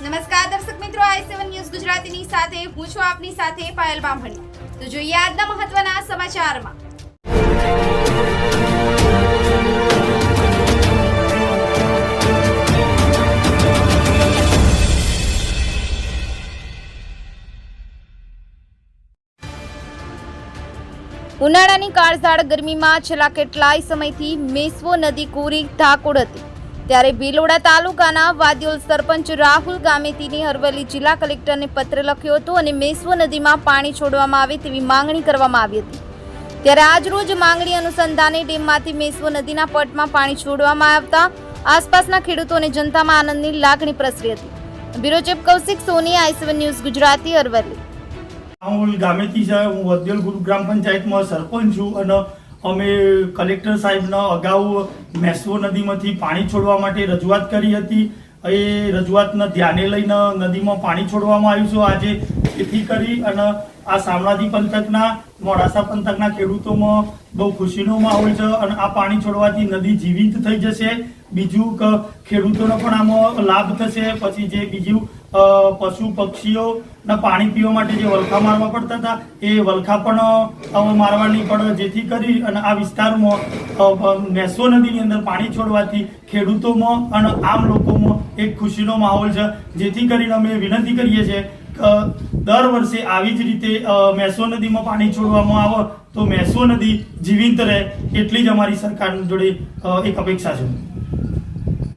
નમસ્કાર દર્શક મિત્રો, i7 ન્યૂઝ ગુજરાતીની સાથે હું છું આપની સાથે પાયલ બામણી। તો જોઈએ આજના મહત્વના સમાચારમાં। ઉનાળાની કાળઝાળ ગરમીમાં છેલ્લા કેટલાય સમયથી મેશ્વો નદી કોરી ધાકોડ હતી, ત્યારે ભિલોડા તાલુકાના વાદ્યોલ સરપંચ રાહુલ ગામેતીને અરવલ્લી જિલ્લા કલેક્ટરને પત્ર લખ્યો હતો અને મેશ્વો નદીમાં પાણી છોડવામાં આવે તેવી માંગણી કરવામાં આવી હતી। ત્યારે આજરોજ માંગણી અનુસંધાને ડેમમાંથી મેશ્વો નદીના પટમાં પાણી છોડવામાં આવતા આસપાસના ખેડૂતો અને જનતામાં આનંદની લાગણી પ્રસરી હતી। બ્યુરો ચીફ કૌશિક સોની, i7 ન્યૂઝ ગુજરાતી, અરવલ્લી। રાહુલ ગામેતી છે, હું વાદ્યોલ ગ્રામ પંચાયતમાં સરપંચ છું અને અમે કલેક્ટર સાહેબના અગાઉ મેશ્વો નદીમાંથી પાણી છોડવા માટે રજૂઆત કરી હતી। એ રજૂઆતને ધ્યાને લઈને નદીમાં પાણી છોડવામાં આવ્યું છે આજે, જેથી કરી અને આ શામળાજી પંથકના મોડાસા પંથકના ખેડૂતોમાં બહુ ખુશીનો માહોલ છે અને આ પાણી છોડવાથી નદી જીવિત થઈ જશે। બીજું કે ખેડૂતોને પણ આમાં લાભ થશે। પછી જે બીજું પશુ પક્ષીઓને પાણી પીવા માટે જે વલખા મારવા પડતા હતા એ વલખા પણ મારવા નહીં પડે, જેથી કરી અને આ વિસ્તારમાં મેશ્વો નદીની અંદર પાણી છોડવાથી ખેડૂતોમાં અને આમ લોકોમાં એક ખુશીનો માહોલ છે। જેથી કરીને અમે વિનંતી કરીએ છીએ કે દર વર્ષે આવી જ રીતે મેશ્વો નદીમાં પાણી છોડવામાં આવે તો મેશ્વો નદી જીવિત રહે, એટલી જ અમારી સરકાર જોડે એક અપેક્ષા છે।